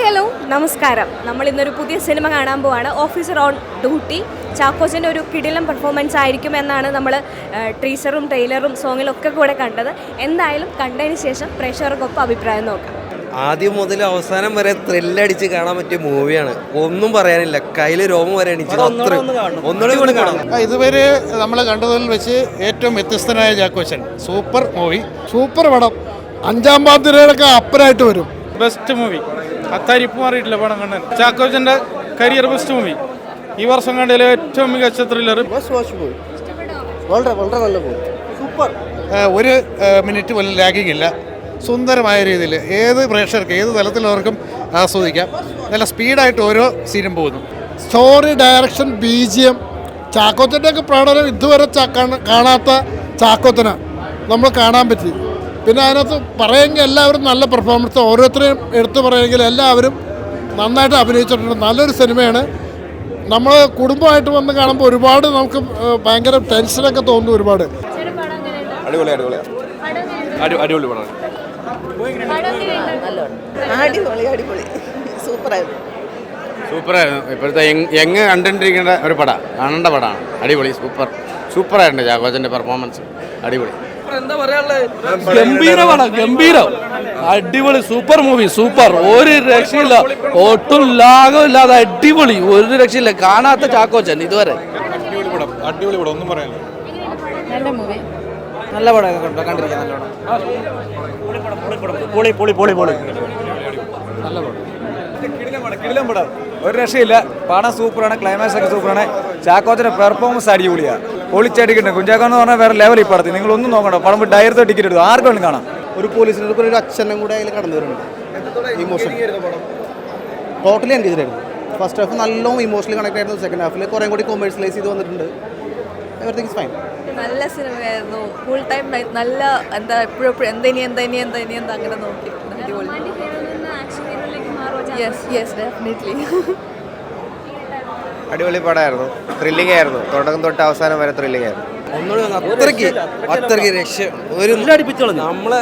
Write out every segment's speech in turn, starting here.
Hi hello നമസ്കാരം. നമ്മൾ ഇന്നൊരു പുതിയ സിനിമ കാണാൻ പോവാണ്. Officer on duty. ചാക്കോച്ചൻ്റെ ഒരു കിടിലം പെർഫോമൻസ് ആയിരിക്കും എന്നാണ് നമ്മൾ ടീസറും ട്രെയിലറും സോങ്ങിലും ഒക്കെ കൂടെ കണ്ടത്. എന്തായാലും കണ്ടതിന് ശേഷം പ്രേക്ഷകർക്കൊപ്പം അഭിപ്രായം നോക്കാം. ആദ്യം മുതൽ അവസാനം വരെ ത്രില്ലടിച്ച് കാണാൻ പറ്റിയ മൂവിയാണ്. ഒന്നും പറയാനില്ല. കയ്യിൽ രോമം വരെ അണിച്ചു. ഒന്നുകൂടി കാണാം. ഇതുവരെ നമ്മൾ കണ്ടതിൽ വെച്ച് ഏറ്റവും വ്യത്യസ്തനായ ചാക്കോച്ചൻ. സൂപ്പർ മൂവി, സൂപ്പർ പടം. 5-ാം പാതിരയൊക്കെ അപ്പനായിട്ട് വരും. Best movie. അത്താരിപ്പ് മാറിയിട്ടില്ല പടം കണ്ടാൽ. ചാക്കോച്ചൻ്റെ കരിയർ ബെസ്റ്റ് മൂവി. ഈ വർഷം കണ്ടതിലെ ഏറ്റവും മികച്ച ത്രില്ലർ. വളരെ വളരെ നല്ല മൂവി. സൂപ്പർ. ഒരു മിനിറ്റ് പോലും ലാഗിങ് ഇല്ല. സുന്ദരമായ രീതിയിൽ ഏത് പ്രേക്ഷകർക്ക് ഏത് തലത്തിലുള്ളവർക്കും ആസ്വദിക്കാം. നല്ല സ്പീഡായിട്ട് ഓരോ സീനും പോകുന്നു. Story, direction, BGM. ചാക്കോച്ചൻ്റെയൊക്കെ പ്രകടനം ഇതുവരെ കാണാത്ത ചാക്കോച്ചനെ നമ്മൾ കാണാൻ പറ്റി. പിന്നെ അതിനകത്ത് പറയുമെങ്കിൽ എല്ലാവരും നല്ല പെർഫോമൻസ്, ഓരോരുത്തരെയും എടുത്തു പറയുമെങ്കിൽ എല്ലാവരും നന്നായിട്ട് അഭിനയിച്ചിട്ടുണ്ട്. നല്ലൊരു സിനിമയാണ്. നമ്മൾ കുടുംബമായിട്ട് വന്ന് കാണുമ്പോൾ ഒരുപാട് നമുക്ക് ഭയങ്കര ടെൻഷനൊക്കെ തോന്നുന്നു. ഒരുപാട് അടിപൊളി അടിപൊളി അടിപൊളി പടം. അടിപൊളി അടിപൊളി സൂപ്പറായിരുന്നു. സൂപ്പറായിരുന്നു. ഇപ്പോഴത്തെ യങ് കണ്ടിരിക്കേണ്ട ഒരു പടമാണ്, കാണേണ്ട പടമാണ്. അടിപൊളി, സൂപ്പറായിട്ടുണ്ട്. ചാക്കോച്ചൻ്റെ പെർഫോമൻസ് അടിപൊളി. എന്താ പറയാനുള്ളത്? ഗംഭീര പടം, ഗംഭീരം, അടിപൊളി, സൂപ്പർ മൂവി, സൂപ്പർ. ഒരു രക്ഷയില്ല, ഒട്ടും ലാഘമില്ലാതെ അടിപൊളി, ഒരു രക്ഷയില്ല. കാണാത്ത ചാക്കോച്ചൻ ഇതുവരെ. അടിപൊളി പടം, അടിപൊളി പടം, ഒന്നും പറയാനില്ല. നല്ല മൂവി, നല്ല പടമൊക്കെ കണ്ടോ? കണ്ടിരിക്കാൻ നല്ല കിടിലം പടം, ഒരു രക്ഷയില്ല. പടം സൂപ്പറാണ്, ക്ലൈമാക്സ് ഒക്കെ സൂപ്പറാണ്. ചാക്കോച്ചൻ്റെ പെർഫോമൻസ് അടിപൊളിയാണ്, പൊളിച്ചടിക്കുന്നുണ്ട്. കുഞ്ചാക്കോന്ന് പറഞ്ഞാൽ വേറെ ലെവൽ. ഈ പടത്തിൽ നിങ്ങൾ ഒന്നും നോക്കണ്ട, പടം ഡയറക്റ്റ് ടിക്കറ്റ് എടുത്തു ആർക്കും വേണം കാണാം. ഒരു പോലീസിനെ ഒരു അച്ഛനും കൂടെ അതിൽ കടന്നു വരുന്നുണ്ട്. ഇമോഷൻ ടോട്ടലി എൻഗേജ് ആയിരുന്നു. ഫസ്റ്റ് ഹാഫ് നല്ലോണം ഇമോഷണലി കണക്ട് ആയിരുന്നു. സെക്കൻഡ് ഹാഫിൽ കുറേ കൂടി കൊമേഴ്സ്യലൈസ് ചെയ്ത് വന്നിട്ടുണ്ട്. Everything is fine. നല്ല സിനിമയായിരുന്നു. ഫുൾ ടൈം നല്ല എന്താ എപ്പോഴും എന്തിനി അങ്ങനെ നോക്കി. അടിപൊളി. Yes definitely. അടിപൊളി പടമായിരുന്നു. ത്രില്ലിംഗ് ആയിരുന്നു. തുടക്കം തൊട്ട് അവസാനം വരെ ത്രില്ലിംഗ് ആയിരുന്നു. അത്രയ്ക്ക് രക്ഷ ഒരു നമ്മളെ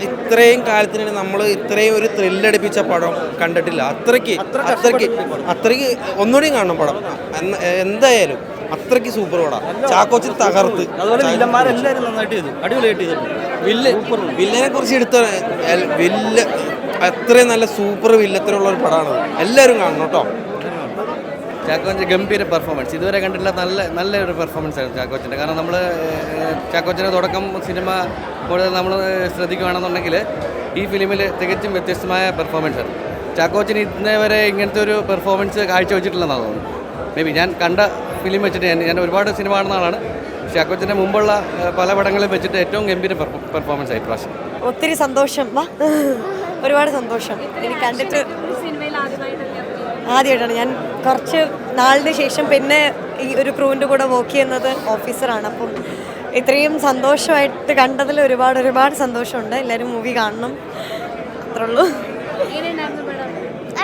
ഇത്രയും കാലത്തിന് നമ്മൾ ഇത്രയും ഒരു ത്രില്ലടിപ്പിച്ച പടം കണ്ടിട്ടില്ല. അത്രയ്ക്ക് ഒന്നുകൂടി കാണണം പടം. എന്തായാലും അത്രയ്ക്ക് സൂപ്പർ പടം. ചാക്കോച്ചൻ തകർത്ത്. വില്ലനെ കുറിച്ച് എടുത്ത അത്രയും നല്ല സൂപ്പർ വില്ലത്തിലുള്ള ഒരു പടമാണ്. എല്ലാവരും കാണണം കേട്ടോ. ചാക്കോച്ചൻ്റെ ഗംഭീര പെർഫോമൻസ്. ഇതുവരെ കണ്ടിട്ടുള്ള നല്ലൊരു പെർഫോമൻസ് ആയിരുന്നു ചാക്കോച്ചൻ്റെ. കാരണം നമ്മൾ ചാക്കോച്ചൻ്റെ തുടക്കം സിനിമ കൂടുതൽ നമ്മൾ ശ്രദ്ധിക്കുകയാണെന്നുണ്ടെങ്കിൽ ഈ ഫിലിമിൽ തികച്ചും വ്യത്യസ്തമായ പെർഫോമൻസ് ആണ്. ചാക്കോച്ചന് ഇന്നേ വരെ ഇങ്ങനത്തെ ഒരു പെർഫോമൻസ് കാഴ്ചവെച്ചിട്ടില്ലെന്നാണ് തോന്നുന്നു. മേ ബി ഞാൻ കണ്ട ഫിലിം വെച്ചിട്ട് ഞാൻ ഒരുപാട് സിനിമ കാണുന്ന ആളാണ്. ചാക്കോച്ചൻ്റെ മുമ്പുള്ള പല പടങ്ങളും വെച്ചിട്ട് ഏറ്റവും ഗംഭീര പെർഫോമൻസ് ആയി പ്രാവശ്യം. ഒത്തിരി സന്തോഷം, ഒരുപാട് സന്തോഷം. എനിക്ക് കണ്ടിട്ട് ആദ്യമായിട്ടാണ് ഞാൻ കുറച്ച് നാളിന് ശേഷം പിന്നെ ഈ ഒരു ക്രൂവിൻ്റെ കൂടെ വർക്ക് ചെയ്യുന്നത് ഓഫീസറാണ്. അപ്പം ഇത്രയും സന്തോഷമായിട്ട് കണ്ടതിൽ ഒരുപാട് സന്തോഷമുണ്ട്. എല്ലാവരും മൂവി കാണണം, അത്രേ ഉള്ളൂ.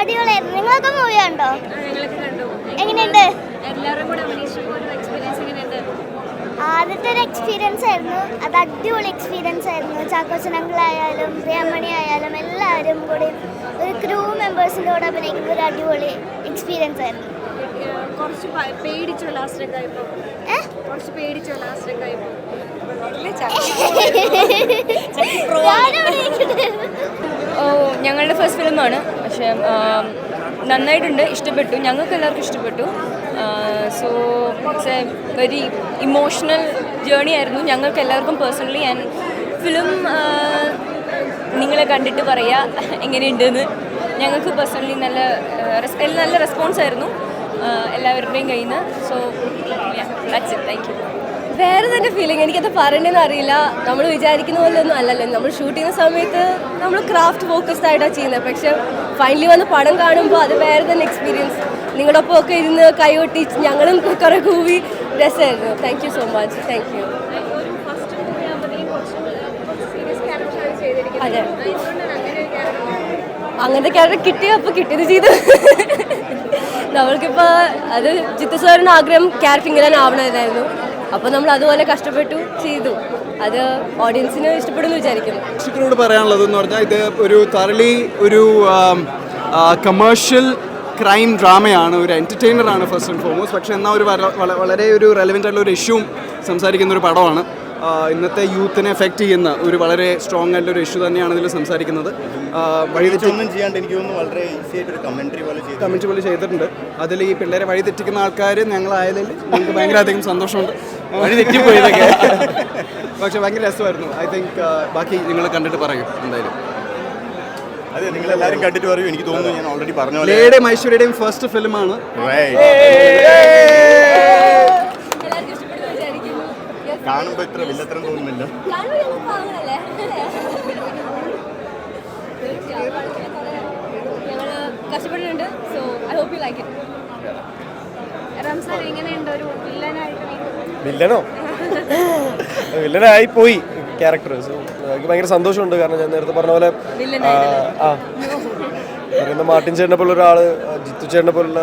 അടിപൊളിയായിരുന്നു. നിങ്ങളൊക്കെ മൂവി കണ്ടോ? എങ്ങനെയുണ്ട്? ആദ്യത്തെ ഒരു എക്സ്പീരിയൻസ് ആയിരുന്നു. അത് അടിപൊളി എക്സ്പീരിയൻസ് ആയിരുന്നു. ചാക്കോച്ചൻ അങ്കിളായാലും പ്രിയമണി ആയാലും എല്ലാവരും കൂടി ഒരു ക്രൂ മെമ്പേഴ്സിൻ്റെ കൂടെ അഭിനയിക്കുന്ന ഒരു അടിപൊളി എക്സ്പീരിയൻസ് ആയിരുന്നു. കുറച്ച് പേടിച്ചോ ലാസ്റ്റൊക്കെ ആയപ്പോൾ? ഞങ്ങളുടെ ഫസ്റ്റ് ഫിലിമാണ്. പക്ഷേ നന്നായിട്ടുണ്ട്, ഇഷ്ടപ്പെട്ടു. ഞങ്ങൾക്ക് എല്ലാവർക്കും ഇഷ്ടപ്പെട്ടു. So it's A very emotional journey ആയിരുന്നു ഞങ്ങൾക്ക് എല്ലാവർക്കും പേഴ്സണലി. ആൻഡ് ഫിലിം നിങ്ങളെ കണ്ടിട്ട് പറയുക എങ്ങനെയുണ്ടെന്ന്. ഞങ്ങൾക്ക് പേഴ്സണലി നല്ല റെസ്പോൺസ് ആയിരുന്നു എല്ലാവരുടെയും കയ്യിൽ നിന്ന്. So that's it. Thank you. വേറെ തന്നെ ഫീലിംഗ്, എനിക്കത് പറയണമെന്ന് അറിയില്ല. നമ്മൾ വിചാരിക്കുന്ന പോലെ ഒന്നും അല്ലല്ലോ. നമ്മൾ ഷൂട്ട് ചെയ്യുന്ന സമയത്ത് നമ്മൾ ക്രാഫ്റ്റ് ഫോക്കസ്ഡ് ആയിട്ടാണ് ചെയ്യുന്നത്. പക്ഷെ ഫൈനലി വന്ന് പടം കാണുമ്പോൾ അത് വേറെ തന്നെ എക്സ്പീരിയൻസ്. നിങ്ങളുടെ ഒപ്പം ഒക്കെ ഇരുന്ന് കൈകൊട്ടി ഞങ്ങളും കുറേ കൂവി രസമായിരുന്നു. Thank you so much. Thank you. അതെ, അങ്ങനത്തെ ക്യാരക്ടർ കിട്ടിയപ്പോൾ കിട്ടിയത് ചെയ്തു. നമ്മൾക്കിപ്പോൾ അത് ജിത്തു സാറിന് ആഗ്രഹം ക്യാരക്ടർ ഇങ്ങനെ ആവണമായിരുന്നു. അപ്പോൾ നമ്മൾ അതുപോലെ കഷ്ടപ്പെട്ടു ചെയ്തു. അത് ഓഡിയൻസിന് ഇഷ്ടപ്പെടുമെന്ന് വിചാരിക്കുന്നു. പ്രേക്ഷകരോട് പറയാനുള്ളതെന്ന് പറഞ്ഞാൽ ഇത് ഒരു തറളി ഒരു കമേഴ്ഷ്യൽ ക്രൈം ഡ്രാമയാണ്, ഒരു എൻ്റർടൈനറാണ് ഫസ്റ്റ് ആൻഡ് ഫോർമോസ്റ്റ്. പക്ഷേ എന്നാൽ ഒരു വളരെ ഒരു റെലവൻ്റ് ആയിട്ടുള്ള ഒരു ഇഷ്യൂവും സംസാരിക്കുന്ന ഒരു പടമാണ്. ഇന്നത്തെ യൂത്തിനെ എഫക്റ്റ് ചെയ്യുന്ന ഒരു വളരെ സ്ട്രോങ് ആയിട്ടുള്ള ഒരു ഇഷ്യൂ തന്നെയാണ് ഇതിൽ സംസാരിക്കുന്നത്. വഴിതെറ്റൊന്നും ചെയ്യാണ്ട് എനിക്ക് തോന്നുന്നു വളരെ ഈസി ആയിട്ട് ഒരു കമൻറ്റ് പോലെ ചെയ്തിട്ടുണ്ട്. അതിൽ ഈ പിള്ളേരെ വഴി തെറ്റിക്കുന്ന ആൾക്കാർ ഞങ്ങളായതിൽ ഞങ്ങൾക്ക് ഭയങ്കര അധികം സന്തോഷമുണ്ട്. വഴി തെറ്റിപ്പോയതൊക്കെ പക്ഷെ ഭയങ്കര രസമായിരുന്നു. ഐ തിങ്ക് ബാക്കി നിങ്ങൾ കണ്ടിട്ട് പറയും എന്തായാലും. അതെ, നിങ്ങളെല്ലാവരും കണ്ടിട്ട് പറയൂ. എനിക്ക് തോന്നുന്നു ഞാൻ ഓൾറെഡി പറഞ്ഞ പോലെ ലേയുടെയും ഐശ്വര്യയുടെയും ഫസ്റ്റ് ഫിലിമാണ്. കാണുമ്പോൾ ഇത്ര വില്ലത്തരം തോന്നുന്നില്ല. കഷ്ടപ്പെട്ടിട്ടുണ്ട്. So I hope you like it. Ramzan എങ്ങനെയുണ്ട് ഒരു വില്ലനായിട്ട്? വില്ലനോ? വില്ലനായി പോയി ക്യാരക്ടർ. സോ എനിക്ക് ഭയങ്കര സന്തോഷമുണ്ട്. കാരണം ഞാൻ നേരത്തെ പറഞ്ഞ പോലെ പറയുന്ന മാർട്ടിൻ ചേട്ടനെ പോലുള്ള ഒരാൾ, ജിത്തു ചേട്ടനെ പോലുള്ള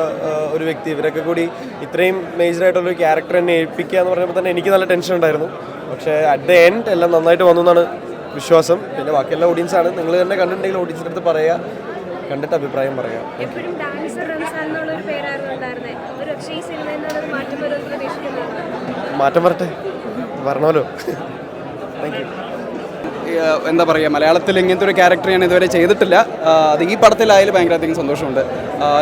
ഒരു വ്യക്തി, ഇവരൊക്കെ കൂടി ഇത്രയും മേജറായിട്ടുള്ളൊരു ക്യാരക്ടർ എന്നെ ഏൽപ്പിക്കുക എന്ന് പറഞ്ഞപ്പോൾ തന്നെ എനിക്ക് നല്ല ടെൻഷൻ ഉണ്ടായിരുന്നു. പക്ഷേ അറ്റ് ദ എൻഡ് എല്ലാം നന്നായിട്ട് വന്നു എന്നാണ് വിശ്വാസം. പിന്നെ ബാക്കിയെല്ലാം ഓഡിയൻസാണ്. നിങ്ങൾ തന്നെ കണ്ടിട്ടുണ്ടെങ്കിൽ ഓഡിയൻസിൻ്റെ അടുത്ത് പറയുക, കണ്ടിട്ട് അഭിപ്രായം പറയാം. മാറ്റം വരട്ടെ, വരണമല്ലോ. Thank you. എന്താ പറയുക, മലയാളത്തിൽ ഇങ്ങനത്തെ ഒരു ക്യാരക്ടർ ഞാൻ ഇതുവരെ ചെയ്തിട്ടില്ല. അത് ഈ പടത്തിലായാലും ഭയങ്കര അധികം സന്തോഷമുണ്ട്.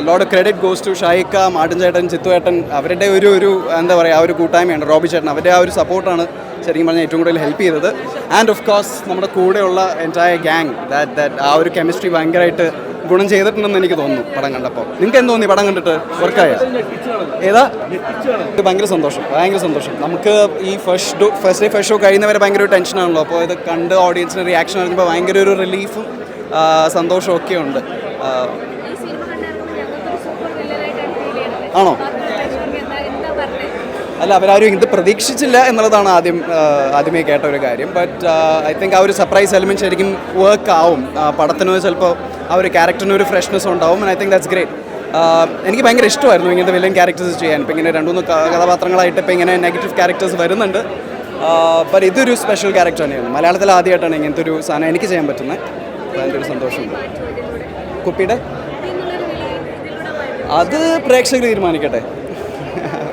ലോഡ് ക്രെഡിറ്റ് ഗോസ് ടു ഷായിക്ക, മാർട്ടിൻ ചേട്ടൻ, ചിത്തു ചേട്ടൻ. അവരുടെ ഒരു എന്താ പറയുക, ആ ഒരു കൂട്ടായ്മയുണ്ട്. റോബി ചേട്ടൻ, അവരുടെ ആ ഒരു സപ്പോർട്ടാണ് ശരിക്കും പറഞ്ഞാൽ ഏറ്റവും കൂടുതൽ ഹെൽപ്പ് ചെയ്തത്. ആൻഡ് ഓഫ് കോഴ്സ് നമ്മുടെ കൂടെയുള്ള എൻറ്റയർ ഗ്യാങ്, ആ ഒരു കെമിസ്ട്രി ഭയങ്കരമായിട്ട് ഗുണം ചെയ്തിട്ടുണ്ടെന്ന് എനിക്ക് തോന്നുന്നു പടം കണ്ടപ്പോൾ. നിങ്ങൾക്ക് എന്ത് തോന്നി പടം കണ്ടിട്ട്? വർക്കായ ഏതാ? ഭയങ്കര സന്തോഷം. നമുക്ക് ഈ ഫസ്റ്റ് ഡേ ഫസ്റ്റ് ഷോ കഴിയുന്നവരെ ഭയങ്കര ഒരു ടെൻഷനാണല്ലോ. അപ്പോൾ ഇത് കണ്ട് ഓഡിയൻസിന് റിയാക്ഷൻ അറിഞ്ഞപ്പോൾ ഭയങ്കര ഒരു റിലീഫും സന്തോഷവും ഒക്കെ ഉണ്ട്. ആണോ? അല്ല, അവരാരും ഇത് പ്രതീക്ഷിച്ചില്ല എന്നുള്ളതാണ് ആദ്യമേ കേട്ട ഒരു കാര്യം. ബട്ട് ഐ തിങ്ക് ആ ഒരു സർപ്രൈസ് എലിമെൻറ്റ് ശരിക്കും വർക്ക് ആവും. പടത്തിന് ചിലപ്പോൾ ആ ഒരു ക്യാരക്ടറിന് ഒരു ഫ്രഷ്നെസ് ഉണ്ടാവും. And I think that's great. എനിക്ക് ഭയങ്കര ഇഷ്ടമായിരുന്നു ഇങ്ങനത്തെ വില്ലൻ ക്യാരക്ടേഴ്സ് ചെയ്യാൻ. ഇപ്പം ഇങ്ങനെ 2-3 കഥാപാത്രങ്ങളായിട്ട് ഇപ്പം ഇങ്ങനെ നെഗറ്റീവ് ക്യാരക്ടേഴ്സ് വരുന്നുണ്ട്. ബട്ട് ഇതൊരു സ്പെഷ്യൽ ക്യാരക്ടർ തന്നെയാണ്. മലയാളത്തിൽ ആദ്യമായിട്ടാണ് ഇങ്ങനത്തെ ഒരു സാധനം എനിക്ക് ചെയ്യാൻ പറ്റുന്നത്. അപ്പോൾ അതിൻ്റെ ഒരു സന്തോഷമുണ്ട്. കുപ്പിയുടെ അത് പ്രേക്ഷകർ തീരുമാനിക്കട്ടെ.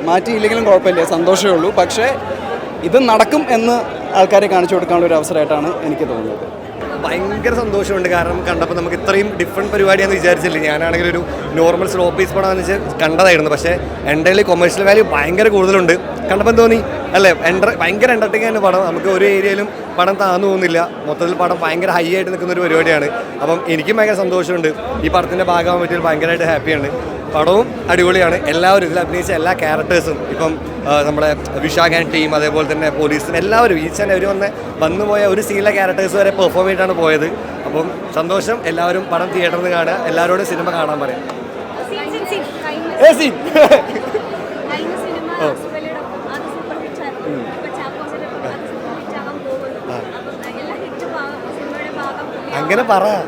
മാറ്റിയില്ലെങ്കിലും കുഴപ്പമില്ല, സന്തോഷമേ ഉള്ളൂ. പക്ഷേ ഇത് നടക്കും എന്ന് ആൾക്കാരെ കാണിച്ചു കൊടുക്കാനുള്ള ഒരു അവസരമായിട്ടാണ് എനിക്ക് തോന്നുന്നത്. ഭയങ്കര സന്തോഷമുണ്ട്. കാരണം കണ്ടപ്പോൾ നമുക്ക് ഇത്രയും ഡിഫറെൻറ്റ് പരിപാടിയാണെന്ന് വിചാരിച്ചില്ല. ഞാനാണെങ്കിൽ ഒരു നോർമൽ സ്ലോ പീസ് പടമാണെന്ന് വെച്ചാൽ കണ്ടതായിരുന്നു. പക്ഷേ എൻ്റെ കൊമേഴ്ഷ്യൽ വാല്യൂ ഭയങ്കര കൂടുതലുണ്ട്. കണ്ടപ്പോൾ തോന്നി അല്ലേ, ഭയങ്കര എൻ്റർടൈനിങ് ആണ് പടം. നമുക്ക് ഒരു ഏരിയയിലും പടം താന്നു പോകുന്നില്ല. മൊത്തത്തിൽ പടം ഭയങ്കര ഹൈ ആയിട്ട് നിൽക്കുന്ന ഒരു പരിപാടിയാണ്. അപ്പം എനിക്കും ഭയങ്കര സന്തോഷമുണ്ട്. ഈ പടത്തിൻ്റെ ഭാഗമാകാൻ പറ്റിയത് ഭയങ്കരമായിട്ട് ഹാപ്പിയാണ്. പടവും അടിപൊളിയാണ്. എല്ലാവരും ഇതിൽ അഭിനയിച്ച എല്ലാ ക്യാരക്ടേഴ്സും, ഇപ്പം നമ്മുടെ വിശാഖ് ആൻഡ് ടീം, അതേപോലെ തന്നെ പോലീസിന് എല്ലാവരും ഈച്ച് ആൻഡ് എവരി വന്നുപോയ ഒരു സീനിലെ ക്യാരക്ടേഴ്സ് വരെ പെർഫോം ചെയ്തിട്ടാണ് പോയത്. അപ്പം സന്തോഷം. എല്ലാവരും പടം തിയേറ്ററിൽ നിന്ന് കാണുക, എല്ലാവരോടും സിനിമ കാണാൻ പറയാം. അങ്ങനെ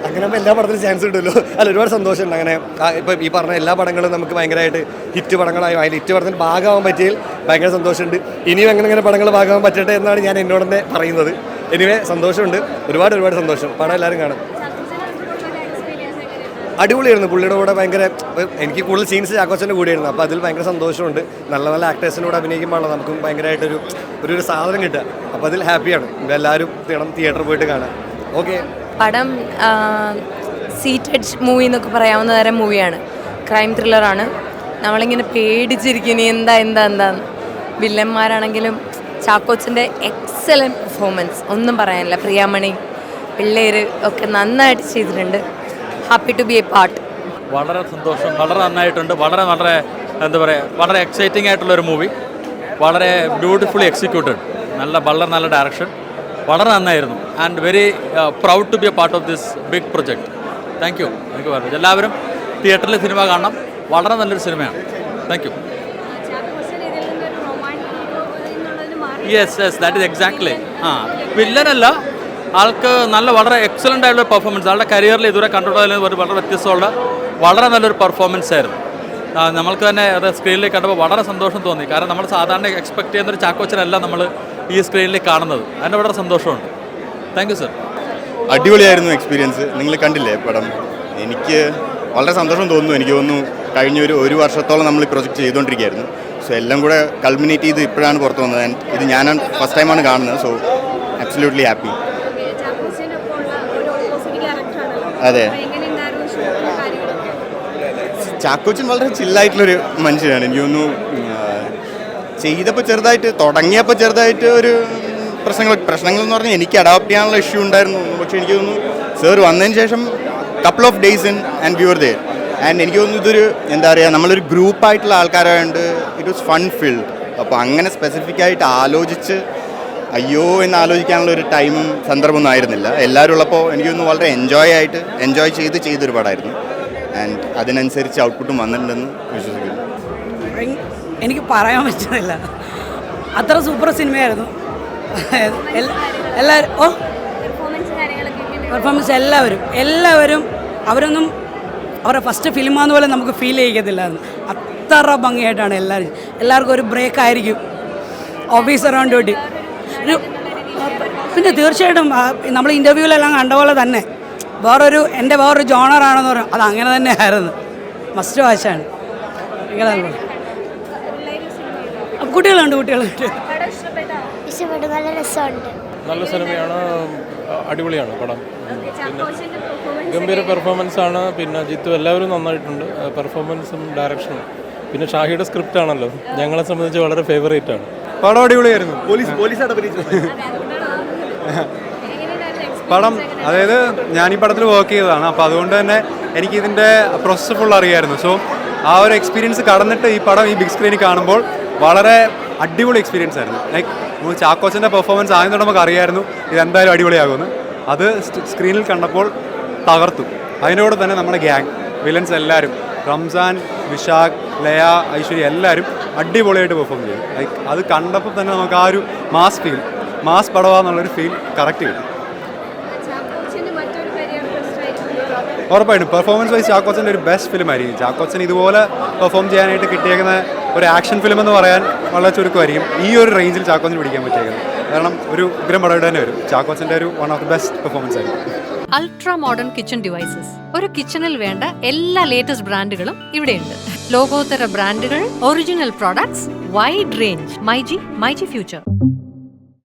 അങ്ങനെ എല്ലാ പടത്തിലും ചാൻസ് കിട്ടുമല്ലോ. അല്ല, ഒരുപാട് സന്തോഷമുണ്ട്. അങ്ങനെ ഇപ്പം ഈ പറഞ്ഞ എല്ലാ പടങ്ങളും നമുക്ക് ഭയങ്കരമായിട്ട് ഹിറ്റ് പടങ്ങളായി, അതിൽ ഹിറ്റ് പടത്തിന് ഭാഗമാകാൻ പറ്റിയതിൽ ഭയങ്കര സന്തോഷമുണ്ട്. ഇനിയും അങ്ങനെ പടങ്ങൾ ഭാഗമാകാൻ പറ്റട്ടെ എന്നാണ് ഞാൻ എന്നോട് തന്നെ പറയുന്നത്. എനിവേ സന്തോഷമുണ്ട്, ഒരുപാട് സന്തോഷം. പടം എല്ലാവരും കാണും. അടിപൊളിയായിരുന്നു. പുള്ളിയുടെ കൂടെ ഭയങ്കര, എനിക്ക് കൂടുതൽ സീൻസ് ചാക്കോച്ചൻ്റെ കൂടെയായിരുന്നു. അപ്പോൾ അതിൽ ഭയങ്കര സന്തോഷമുണ്ട്. നല്ല ആക്ടേഴ്സിൻ്റെ കൂടെ അഭിനയിക്കുമ്പോൾ നമുക്കും ഭയങ്കരമായിട്ടൊരു സാധനം കിട്ടുക. അപ്പോൾ അതിൽ ഹാപ്പിയാണ്. എല്ലാവരും തിയേറ്ററിൽ പോയിട്ട് കാണാം. ഓക്കെ. പടം സീറ്റഡ് മൂവി എന്നൊക്കെ പറയാവുന്ന തരം മൂവിയാണ്. ക്രൈം ത്രില്ലറാണ്. നമ്മളിങ്ങനെ പേടിച്ചിരിക്കുന്നു എന്താ. വില്ലന്മാരാണെങ്കിലും ചാക്കോച്ചൻ്റെ എക്സലൻറ്റ് പെർഫോമൻസ്, ഒന്നും പറയാനില്ല. പ്രിയാമണി, പിള്ളേർ ഒക്കെ നന്നായിട്ട് ചെയ്തിട്ടുണ്ട്. Happy to be a part. വളരെ സന്തോഷം. വളരെ നന്നായിട്ടുണ്ട്. വളരെ എന്താ പറയുക, വളരെ എക്സൈറ്റിംഗ് ആയിട്ടുള്ളൊരു മൂവി. വളരെ ബ്യൂട്ടിഫുള്ളി എക്സിക്യൂട്ടഡ്. വളരെ നല്ല ഡയറക്ഷൻ. വളരെ നന്നായിരുന്നു. And very proud to be a part of this big project. Thank you. എനിക്ക് പറഞ്ഞു എല്ലാവരും തിയേറ്ററിൽ സിനിമ കാണണം. വളരെ നല്ലൊരു സിനിമയാണ്. Thank you. Yes that is exactly. വില്ലനല്ല, ആൾക്ക് വളരെ എക്സലൻ്റ് ആയിട്ടുള്ള പെർഫോമൻസ്. ആളുടെ കരിയറിൽ ഇതുവരെ കണ്ടിട്ടുള്ളതിൽ വളരെ വ്യത്യസ്തമുള്ള വളരെ നല്ലൊരു പെർഫോമൻസ് ആയിരുന്നു. നമ്മൾക്ക് തന്നെ അത് സ്ക്രീനിൽ കണ്ടപ്പോൾ വളരെ സന്തോഷം തോന്നി. കാരണം നമ്മൾ സാധാരണ എക്സ്പെക്ട് ചെയ്യുന്നൊരു ചാക്കോച്ചനല്ല നമ്മൾ ഈ സ്ക്രീനിൽ കാണുന്നത്. അതിൻ്റെ വളരെ സന്തോഷമുണ്ട്. Thank you sir. അടിപൊളിയായിരുന്നു എക്സ്പീരിയൻസ്. നിങ്ങൾ കണ്ടില്ലേ പടം? എനിക്ക് വളരെ സന്തോഷം തോന്നുന്നു. എനിക്ക് തോന്നുന്നു കഴിഞ്ഞ ഒരു വർഷത്തോളം നമ്മൾ ഈ പ്രൊജക്റ്റ് ചെയ്തുകൊണ്ടിരിക്കുകയായിരുന്നു. സോ എല്ലാം കൂടെ കൾമിനേറ്റ് ചെയ്ത് ഇപ്പോഴാണ് പുറത്തു വന്നത്. ഇത് ഞാൻ ഫസ്റ്റ് ടൈമാണ് കാണുന്നത്. So absolutely happy. അതെ, ചാക്കോച്ചൻ വളരെ ചില്ലായിട്ടുള്ളൊരു മനുഷ്യനാണ്. എനിക്ക് തോന്നുന്നു ചെയ്തപ്പോൾ ചെറുതായിട്ട് തുടങ്ങിയപ്പോൾ ചെറുതായിട്ട് ഒരു പ്രശ്നങ്ങളെന്ന് പറഞ്ഞാൽ എനിക്ക് അഡാപ്റ്റ് ചെയ്യാനുള്ള ഇഷ്യൂ ഉണ്ടായിരുന്നു. പക്ഷേ എനിക്ക് തോന്നുന്നു സർ വന്നതിന് ശേഷം couple of days and we were there. And എനിക്ക് തോന്നുന്നു ഇതൊരു എന്താ പറയുക, നമ്മളൊരു ഗ്രൂപ്പായിട്ടുള്ള ആൾക്കാരായതുകൊണ്ട് ഇറ്റ് വാസ് ഫൺ ഫിൽഡ്. അപ്പോൾ അങ്ങനെ സ്പെസിഫിക് ആയിട്ട് ആലോചിച്ച് അയ്യോ എന്ന് ആലോചിക്കാനുള്ള ഒരു ടൈമും സന്ദർഭമൊന്നും ആയിരുന്നില്ല. എല്ലാവരും ഉള്ളപ്പോൾ എനിക്ക് തോന്നുന്നു വളരെ എൻജോയ് ചെയ്തൊരു പടമായിരുന്നു. ആൻഡ് അതിനനുസരിച്ച് ഔട്ട്പുട്ടും വന്നിട്ടുണ്ടെന്ന് വിശ്വസിക്കുന്നു. എനിക്ക് പറയാൻ പറ്റുന്നില്ല, അത്ര സൂപ്പർ സിനിമയായിരുന്നു. എല്ലാവരും പെർഫോമൻസ് എല്ലാവരും അവരൊന്നും അവരുടെ ഫസ്റ്റ് ഫിലിമാന്ന് പോലെ നമുക്ക് ഫീൽ ചെയ്യത്തില്ലായിരുന്നു. അത്ര ഭംഗിയായിട്ടാണ് എല്ലാവർക്കും ഒരു ബ്രേക്ക് ആയിരിക്കും ഓഫീസർ ഓൺ ഡ്യൂട്ടി. പിന്നെ തീർച്ചയായിട്ടും നമ്മൾ ഇൻ്റർവ്യൂവിലെല്ലാം കണ്ട പോലെ തന്നെ എൻ്റെ വേറൊരു ജോണറാണെന്ന് പറയും, അത് അങ്ങനെ തന്നെ ആയിരുന്നു. മസ്റ്റ് വാച്ചാണ്. കുട്ടികളുണ്ട്. ഇഷ്ടപ്പെട്ടു, നല്ല രസമുണ്ട്. നല്ല സിനിമയാണ്, അടിപൊളിയാണ് പടം. പിന്നെ ഗംഭീര പെർഫോമൻസ് ആണ്. പിന്നെ ജിത്തു എല്ലാവരും നന്നായിട്ടുണ്ട്. പെർഫോമൻസും ഡയറക്ഷനും പിന്നെ ഷാഹിയുടെ സ്ക്രിപ്റ്റ് ആണല്ലോ, ഞങ്ങളെ സംബന്ധിച്ച് വളരെ ഫേവറേറ്റ് ആണ്. പടം അടിപൊളിയായിരുന്നു. പടം അതായത് ഞാൻ ഈ പടത്തിൽ വർക്ക് ചെയ്തതാണ്. അപ്പോൾ അതുകൊണ്ട് തന്നെ എനിക്കിതിൻ്റെ പ്രോസസ്സ് ഫുൾ അറിയായിരുന്നു. സോ ആ ഒരു എക്സ്പീരിയൻസ് കടന്നിട്ട് ഈ പടം ഈ ബിഗ് സ്ക്രീനിൽ കാണുമ്പോൾ വളരെ അടിപൊളി എക്സ്പീരിയൻസ് ആയിരുന്നു. ലൈക്ക് ചാക്കോച്ചൻ്റെ പെർഫോമൻസ് ആയതുകൊണ്ട് നമുക്ക് അറിയായിരുന്നു ഇതെന്തായാലും അടിപൊളിയാകുമെന്ന്. അത് സ്ക്രീനിൽ കണ്ടപ്പോൾ തകർത്തു. അതിനോട് തന്നെ നമ്മുടെ ഗ്യാങ് വില്ലൻസ് എല്ലാവരും, റംസാൻ, വിശാഖ്, ലയ, ഐശ്വര്യ എല്ലാവരും അടിപൊളിയായിട്ട് പെർഫോം ചെയ്തു. ലൈക്ക് അത് കണ്ടപ്പോൾ തന്നെ നമുക്ക് ആ ഒരു മാസ് പടവാന്നുള്ളൊരു ഫീൽ കറക്റ്റ് കിട്ടും. ഉറപ്പായിട്ടും പെർഫോമൻസ് വൈസ് ചാക്കോച്ചൻ്റെ ഒരു ബെസ്റ്റ് ഫിലിം ആയിരിക്കും. ചാക്കോച്ചൻ ഇതുപോലെ പെർഫോം ചെയ്യാനായിട്ട് കിട്ടിയേക്കുന്ന ഒരു ആക്ഷൻ ഫിലിം എന്ന് പറയാൻ വളരെ ചുരുക്കമായിരിക്കും ഈ ഒരു റേഞ്ചിൽ ചാക്കോച്ചന് പിടിക്കാൻ പറ്റിയേക്കുന്നത്. കാരണം ഒരു ഉഗ്രം പടമായിട്ട് തന്നെ വരും. ചാക്കോച്ചൻ്റെ ഒരു one of the best performance ആയിരിക്കും. അൾട്രാ മോഡേൺ കിച്ചൺ ഡിവൈസസ്, ഒരു കിച്ചണിൽ വേണ്ട എല്ലാ ലേറ്റസ്റ്റ് ബ്രാൻഡുകളും ഇവിടെയുണ്ട്. ലോകോത്തര ബ്രാൻഡുകൾ, original products, wide range. MyG future.